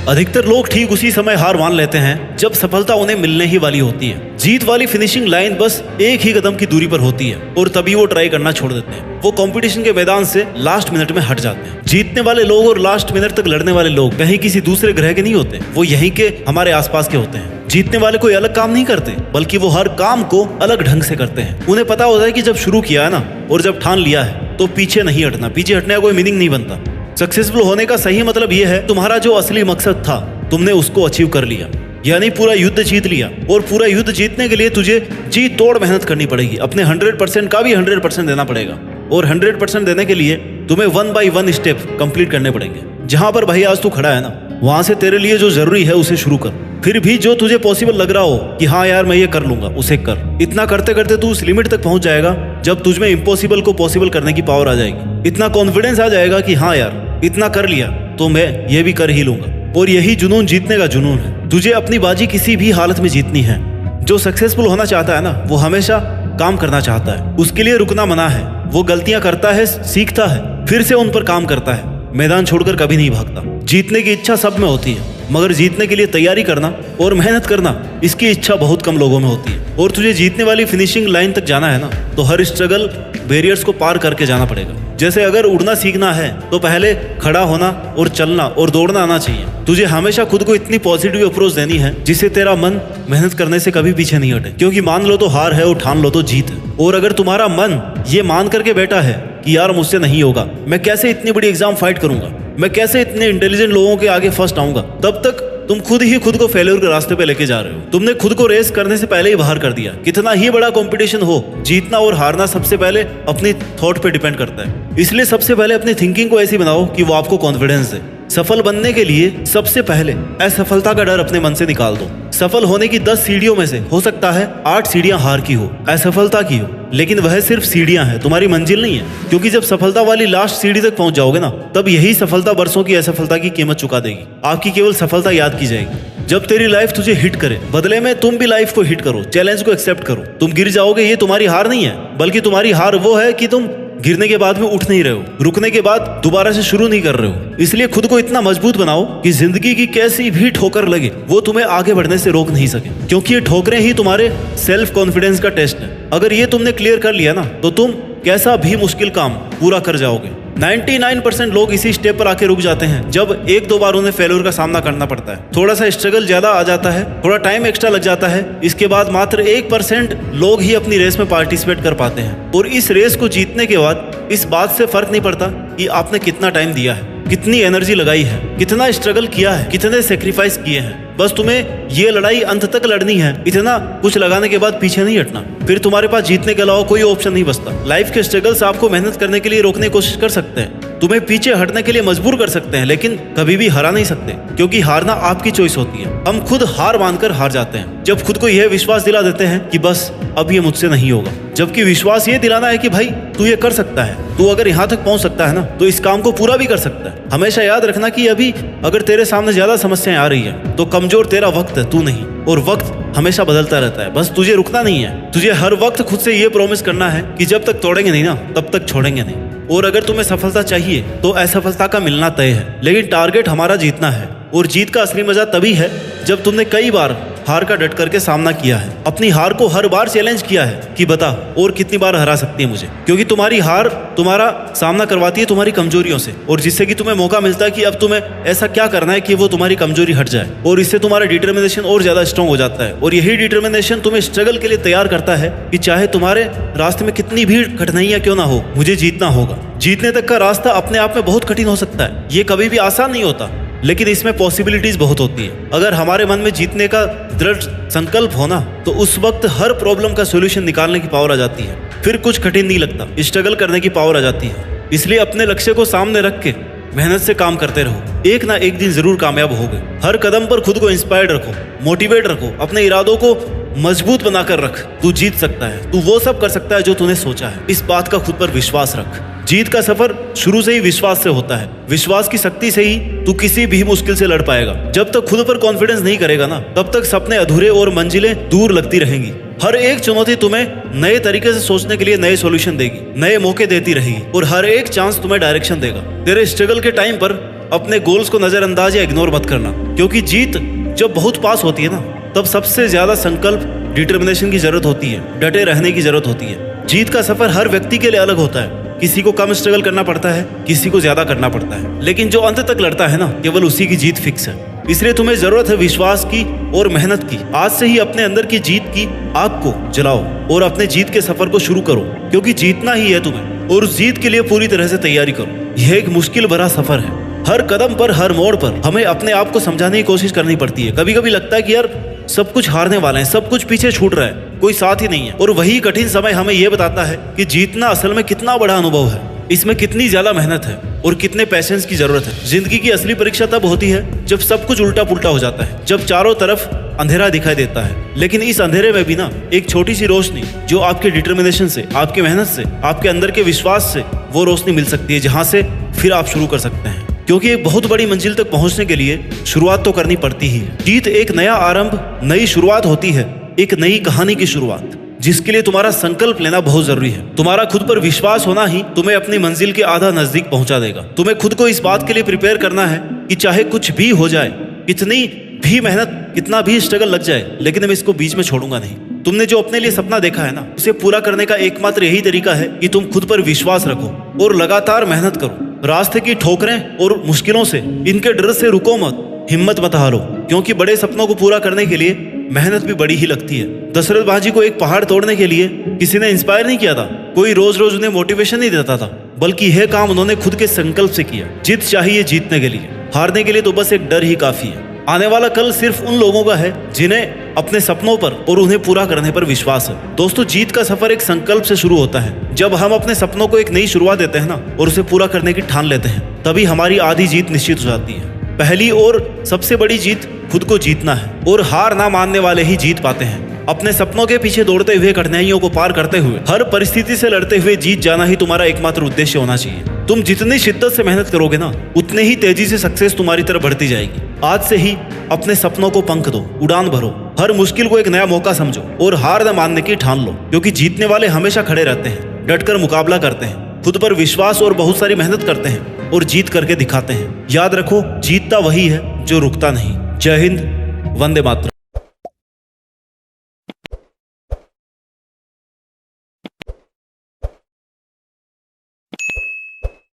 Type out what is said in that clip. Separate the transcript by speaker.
Speaker 1: अधिकतर लोग ठीक उसी समय हार मान लेते हैं जब सफलता उन्हें मिलने ही वाली होती है। जीत वाली फिनिशिंग लाइन बस एक ही कदम की दूरी पर होती है और तभी वो ट्राई करना छोड़ देते हैं। वो कंपटीशन के मैदान से लास्ट मिनट में हट जाते हैं। जीतने वाले लोग और लास्ट मिनट तक लड़ने वाले लोग कहीं किसी दूसरे ग्रह के नहीं होते, वो यहीं के हमारे आसपास के होते हैं। जीतने वाले कोई अलग काम नहीं करते, बल्कि वो हर काम को अलग ढंग से करते हैं। उन्हें पता होता है कि जब शुरू किया है ना और जब ठान लिया है तो पीछे नहीं हटना। पीछे हटने का कोई मीनिंग नहीं बनता। सक्सेसफुल होने का सही मतलब ये है तुम्हारा जो असली मकसद था तुमने उसको अचीव कर लिया, यानी पूरा युद्ध जीत लिया। और पूरा युद्ध जीतने के लिए तुझे जी तोड़ मेहनत करनी पड़ेगी। अपने 100% का भी 100% देना पड़ेगा और 100% देने के लिए तुम्हें 1 by 1 स्टेप कंप्लीट करने पड़ेंगे। जहां पर भाई आज तू खड़ा है ना, वहां से तेरे लिए जो जरूरी है उसे शुरू कर। फिर भी जो तुझे पॉसिबल लग रहा हो कि हाँ यार मैं ये कर लूंगा, उसे कर। इतना करते करते तू उस लिमिट तक पहुंच जाएगा जब तुझमें इम्पॉसिबल को पॉसिबल करने की पावर आ जाएगी। इतना कॉन्फिडेंस आ जाएगा कि हाँ यार इतना कर लिया तो मैं ये भी कर ही लूंगा। और यही जुनून जीतने का जुनून है। तुझे अपनी बाजी किसी भी हालत में जीतनी है। जो सक्सेसफुल होना चाहता है ना, वो हमेशा काम करना चाहता है। उसके लिए रुकना मना है। वो गलतियां करता है, सीखता है, फिर से उन पर काम करता है। मैदान छोड़कर कभी नहीं भागता। जीतने की इच्छा सब में होती है, मगर जीतने के लिए तैयारी करना और मेहनत करना, इसकी इच्छा बहुत कम लोगों में होती है। और तुझे जीतने वाली फिनिशिंग लाइन तक जाना है ना, तो हर स्ट्रगल बैरियर्स को पार करके जाना पड़ेगा। जैसे अगर उड़ना सीखना है तो पहले खड़ा होना और चलना और दौड़ना आना चाहिए। तुझे हमेशा खुद को इतनी पॉजिटिव अप्रोच देनी है जिससे तेरा मन मेहनत करने से कभी पीछे नहीं हटे। क्योंकि मान लो तो हार है और ठान लो तो जीत है। और अगर तुम्हारा मन ये मान करके बैठा है कि यार मुझसे नहीं होगा, मैं कैसे इतनी बड़ी एग्जाम फाइट करूंगा, मैं कैसे इतने इंटेलिजेंट लोगों के आगे फर्स्ट आऊंगा, तब तक तुम खुद ही खुद को फेल्योर के रास्ते पे लेके जा रहे हो। तुमने खुद को रेस करने से पहले ही बाहर कर दिया। कितना ही बड़ा कंपटीशन हो, जीतना और हारना सबसे पहले अपनी थॉट पे डिपेंड करता है। इसलिए सबसे पहले अपनी थिंकिंग को ऐसी बनाओ कि वो आपको कॉन्फिडेंस दे। सफल बनने के लिए सबसे पहले असफलता का डर अपने मन से निकाल दो। सफल होने की 10 सीढ़ियों में से हो सकता है 8 सीढ़ियां हार की हो, असफलता की हो, लेकिन वह सिर्फ सीढ़ियां हैं, तुम्हारी मंजिल नहीं है। क्योंकि जब सफलता वाली लास्ट सीढ़ी तक पहुंच जाओगे ना, तब यही सफलता बरसों की असफलता की कीमत चुका देगी। आपकी केवल सफलता याद की जाएगी जब तेरी लाइफ तुझे हिट करे। बदले में तुम भी लाइफ को हिट करो, चैलेंज को एक्सेप्ट करो। तुम गिर जाओगे, ये तुम्हारी हार नहीं है, बल्कि तुम्हारी हार वो है कि तुम गिरने के बाद में उठ नहीं रहे हो, रुकने के बाद दोबारा से शुरू नहीं कर रहे हो। इसलिए खुद को इतना मजबूत बनाओ कि जिंदगी की कैसी भी ठोकर लगे वो तुम्हें आगे बढ़ने से रोक नहीं सके। क्योंकि ये ठोकरें ही तुम्हारे सेल्फ कॉन्फिडेंस का टेस्ट है। अगर ये तुमने क्लियर कर लिया ना, तो तुम कैसा भी मुश्किल काम पूरा कर जाओगे। 99% लोग इसी स्टेप पर आके रुक जाते हैं जब एक दो बार उन्हें फेल्योर का सामना करना पड़ता है, थोड़ा सा स्ट्रगल ज्यादा आ जाता है, थोड़ा टाइम एक्स्ट्रा लग जाता है। इसके बाद मात्र 1% लोग ही अपनी रेस में पार्टिसिपेट कर पाते हैं। और इस रेस को जीतने के बाद इस बात से फर्क नहीं पड़ता कि आपने कितना टाइम दिया है, कितनी एनर्जी लगाई है, कितना स्ट्रगल किया है, कितने सेक्रीफाइस किए हैं। बस तुम्हें ये लड़ाई अंत तक लड़नी है। इतना कुछ लगाने के बाद पीछे नहीं हटना। फिर तुम्हारे पास जीतने के अलावा कोई ऑप्शन नहीं बचता। लाइफ के स्ट्रगल्स आपको मेहनत करने के लिए रोकने की कोशिश कर सकते हैं, तुम्हें पीछे हटने के लिए मजबूर कर सकते हैं, लेकिन कभी भी हरा नहीं सकते। क्योंकि हारना आपकी चॉइस होती है। हम खुद हार मानकर हार जाते हैं जब खुद को यह विश्वास दिला देते हैं कि बस अब ये मुझसे नहीं होगा। जबकि विश्वास ये दिलाना है कि भाई तू ये कर सकता है, तू अगर यहाँ तक पहुंच सकता है ना, तो इस काम को पूरा भी कर सकता है। हमेशा याद रखना कि अभी अगर तेरे सामने ज्यादा समस्याएं आ रही है तो कमजोर तेरा वक्त है, तू नहीं। और वक्त हमेशा बदलता रहता है, बस तुझे रुकना नहीं है। तुझे हर वक्त खुद से ये प्रॉमिस करना है कि जब तक तोड़ेंगे नहीं ना, तब तक छोड़ेंगे नहीं। और अगर तुम्हें सफलता चाहिए तो असफलता का मिलना तय है, लेकिन टारगेट हमारा जीतना है। और जीत का असली मजा तभी है जब तुमने कई बार हार का डट करके सामना किया है, अपनी हार को हर बार चैलेंज किया है कि बता और कितनी बार हरा सकती है मुझे। क्योंकि तुम्हारी हार तुम्हारा सामना करवाती है तुम्हारी कमजोरियों से, और जिससे कि तुम्हें मौका मिलता है कि अब तुम्हें ऐसा क्या करना है कि वो तुम्हारी कमजोरी हट जाए। और इससे तुम्हारा डिटर्मिनेशन और ज्यादा स्ट्रांग हो जाता है। और यही डिटर्मिनेशन तुम्हें स्ट्रगल के लिए तैयार करता है कि चाहे तुम्हारे रास्ते में कितनी भी कठिनाइयां क्यों ना हो, मुझे जीतना होगा। जीतने तक का रास्ता अपने आप में बहुत कठिन हो सकता है, ये कभी भी आसान नहीं होता, लेकिन इसमें पॉसिबिलिटीज बहुत होती है। अगर हमारे मन में जीतने का दृढ़ संकल्प होना, तो उस वक्त हर प्रॉब्लम का सॉल्यूशन निकालने की पावर आ जाती है। फिर कुछ कठिन नहीं लगता, स्ट्रगल करने की पावर आ जाती है। इसलिए अपने लक्ष्य को सामने रख के मेहनत से काम करते रहो, एक ना एक दिन जरूर कामयाब होगे। हर कदम पर खुद को इंस्पायर्ड रखो, मोटिवेट रखो, अपने इरादों को मजबूत बनाकर रख। तू जीत सकता है, तू वो सब कर सकता है जो तूने सोचा है। इस बात का खुद पर विश्वास रख। जीत का सफर शुरू से ही विश्वास से होता है। विश्वास की शक्ति से ही तू किसी भी मुश्किल से लड़ पाएगा। जब तक खुद पर कॉन्फिडेंस नहीं करेगा ना, तब तक सपने अधूरे और मंजिलें दूर लगती रहेंगी। हर एक चुनौती तुम्हें नए तरीके से सोचने के लिए नए सॉल्यूशन देगी, नए मौके देती रहेगी, और हर एक चांस तुम्हें डायरेक्शन देगा। तेरे स्ट्रगल के टाइम पर अपने गोल्स को नजरअंदाज या इग्नोर मत करना। क्योंकि जीत जब बहुत पास होती है ना, तब सबसे ज्यादा संकल्प, डिटर्मिनेशन की जरूरत होती है, डटे रहने की जरूरत होती है। जीत का सफर हर व्यक्ति के लिए अलग होता है। किसी को कम स्ट्रगल करना पड़ता है, किसी को ज्यादा करना पड़ता है, लेकिन जो अंत तक लड़ता है ना, केवल उसी की जीत फिक्स है। इसलिए तुम्हें जरूरत है विश्वास की और मेहनत की। आज से ही अपने अंदर की जीत की आग को जलाओ और अपने जीत के सफर को शुरू करो, क्योंकि जीतना ही है तुम्हें, और उस जीत के लिए पूरी तरह से तैयारी करो। यह एक मुश्किल भरा सफर है। हर कदम पर, हर मोड़ पर हमें अपने आप को समझाने की कोशिश करनी पड़ती है। कभी कभी लगता है कि यार सब कुछ हारने वाले हैं, सब कुछ पीछे छूट रहा है, कोई साथ ही नहीं है। और वही कठिन समय हमें यह बताता है कि जीतना असल में कितना बड़ा अनुभव है, इसमें कितनी ज्यादा मेहनत है और कितने पेशेंस की जरूरत है। जिंदगी की असली परीक्षा तब होती है जब सब कुछ उल्टा पुल्टा हो जाता है, जब चारों तरफ अंधेरा दिखाई देता है, लेकिन इस अंधेरे में भी ना एक छोटी सी रोशनी, जो आपके डिटर्मिनेशन से, आपके मेहनत से, आपके अंदर के विश्वास से, वो रोशनी मिल सकती है, जहां से फिर आप शुरू कर सकते हैं। क्योंकि एक बहुत बड़ी मंजिल तक पहुंचने के लिए शुरुआत तो करनी पड़ती ही है। जीत एक नया आरंभ, नई शुरुआत होती है, एक नई कहानी की शुरुआत, जिसके लिए तुम्हारा संकल्प लेना बहुत जरूरी है। तुम्हारा खुद पर विश्वास होना ही तुम्हें अपनी मंजिल के आधा नजदीक पहुंचा देगा। तुम्हें खुद को इस बात के लिए प्रिपेयर करना है कि चाहे कुछ भी हो जाए, कितनी भी मेहनत, कितना भी स्ट्रगल लग जाए, लेकिन मैं इसको बीच में छोड़ूंगा नहीं। तुमने जो अपने लिए सपना देखा है ना, उसे पूरा करने का एकमात्र यही तरीका है कि तुम खुद पर विश्वास रखो और लगातार मेहनत करो। रास्ते की ठोकरें और मुश्किलों से, इनके डर से रुको मत, हिम्मत मत हारो, क्योंकि बड़े सपनों को पूरा करने के लिए मेहनत भी बड़ी ही लगती है। दशरथ बाजी को एक पहाड़ तोड़ने के लिए किसी ने इंस्पायर नहीं किया था, कोई रोज रोज उन्हें मोटिवेशन नहीं देता था, बल्कि यह काम उन्होंने खुद के संकल्प से किया। जीत चाहिए जीतने के लिए, हारने के लिए तो बस एक डर ही काफी है। आने वाला कल सिर्फ उन लोगों का है जिन्हें अपने सपनों पर और उन्हें पूरा करने पर विश्वास है। दोस्तों, जीत का सफर एक संकल्प से शुरू होता है। जब हम अपने सपनों को एक नई शुरुआत देते हैं ना, और उसे पूरा करने की ठान लेते हैं, तभी हमारी आधी जीत निश्चित हो जाती है। पहली और सबसे बड़ी जीत खुद को जीतना है, और हार ना मानने वाले ही जीत पाते हैं। अपने सपनों के पीछे दौड़ते हुए, कठिनाइयों को पार करते हुए, हर परिस्थिति से लड़ते हुए जीत जाना ही तुम्हारा एकमात्र उद्देश्य होना चाहिए। तुम जितनी शिद्दत से मेहनत करोगे ना, उतने ही तेजी से सक्सेस तुम्हारी तरफ बढ़ती जाएगी। आज से ही अपने सपनों को पंख दो, उड़ान भरो, हर मुश्किल को एक नया मौका समझो और हार न मानने की ठान लो, क्योंकि जीतने वाले हमेशा खड़े रहते हैं, डटकर मुकाबला करते हैं, खुद पर विश्वास और बहुत सारी मेहनत करते हैं और जीत करके दिखाते हैं। याद रखो, जीतता वही है जो रुकता नहीं। जय हिंद, वंदे मातरम।